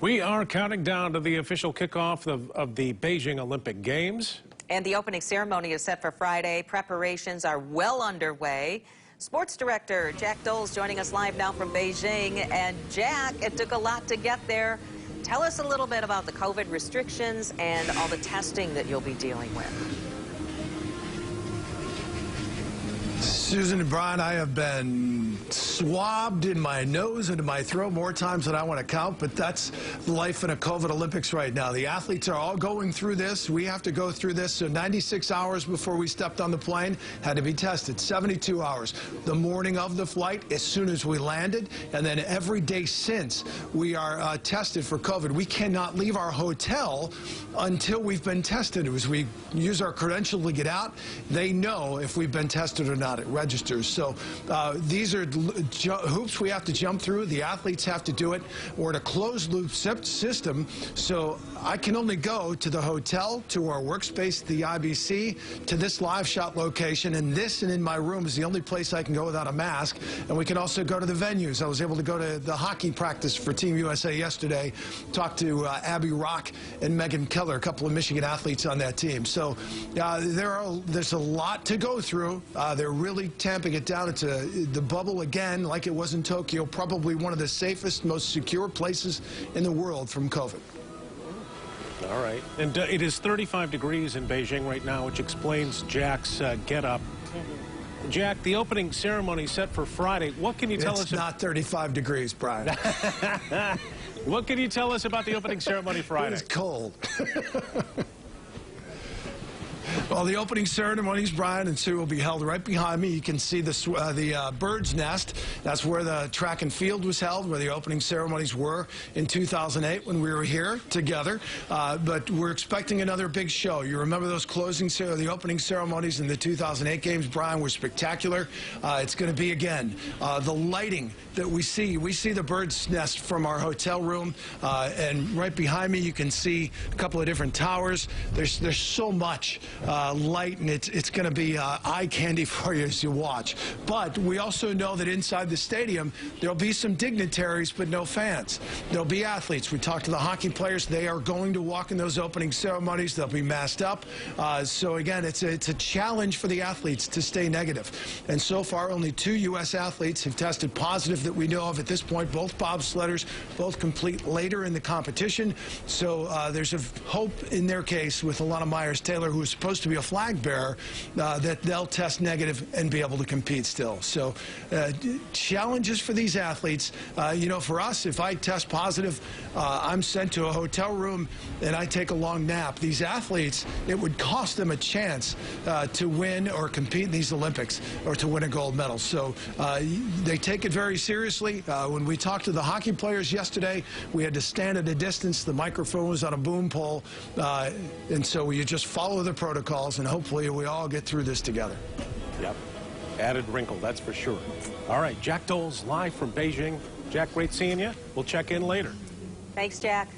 We are counting down to the official kickoff of the Beijing Olympic Games. And the opening ceremony is set for Friday. Preparations are well underway. Sports director Jack Doles joining us live now from Beijing. And Jack, it took a lot to get there. Tell us a little bit about the COVID restrictions and all the testing that you'll be dealing with. Susan and Brian, I have been swabbed in my nose and in my throat more times than I want to count, but that's life in a COVID Olympics right now. The athletes are all going through this. We have to go through this. So 96 hours before we stepped on the plane, had to be tested. 72 hours the morning of the flight, as soon as we landed, and then every day since we are tested for COVID. We cannot leave our hotel until we've been tested. As we use our credential to get out, they know if we've been tested or not. It registers. So these are hoops we have to jump through. The athletes have to do it. We're in a closed-loop system, so I can only go to the hotel, to our workspace, the IBC, to this live shot location, and this and in my room is the only place I can go without a mask. And we can also go to the venues. I was able to go to the hockey practice for Team USA yesterday, talk to Abby Rock and Megan Keller, a couple of Michigan athletes on that team. So there's a lot to go through. They're really tamping it down. It's the bubble again, like it was in Tokyo, probably one of the safest, most secure places in the world from COVID. All right. And it is 35 degrees in Beijing right now, which explains Jack's get-up. Jack, the opening ceremony set for Friday. What can you tell us? It's not 35 degrees, Brian. What can you tell us about the opening ceremony Friday? It's cold. Well, the opening ceremonies, Brian and Sue, will be held right behind me. You can see the bird's nest. That's where the track and field was held, where the opening ceremonies were in 2008 when we were here together. But we're expecting another big show. You remember those the opening ceremonies in the 2008 games, Brian, were spectacular. It's going to be again. The lighting that we see the bird's nest from our hotel room, and right behind me you can see a couple of different towers. There's so much light, and it's going to be eye candy for you as you watch. But we also know that inside the stadium there'll be some dignitaries, but no fans. There'll be athletes. We talked to the hockey players. They are going to walk in those opening ceremonies. They'll be masked up. So again, it's a challenge for the athletes to stay negative. And so far, only 2 U.S. athletes have tested positive that we know of at this point. Both bobsledders, both complete later in the competition. So there's a hope in their case with Alana Myers-Taylor, who is supposed to be a flag bearer, that they'll test negative and be able to compete still. So challenges for these athletes. You know, for us, if I test positive, I'm sent to a hotel room and I take a long nap. These athletes, it would cost them a chance to win or compete in these Olympics or to win a gold medal. So they take it very seriously. When we talked to the hockey players yesterday, we had to stand at a distance. The microphone was on a boom pole, and so you just follow the protocols, and hopefully we all get through this together. Yep. Added wrinkle, that's for sure. All right, Jack Doles live from Beijing. Jack, great seeing you. We'll check in later. Thanks, Jack.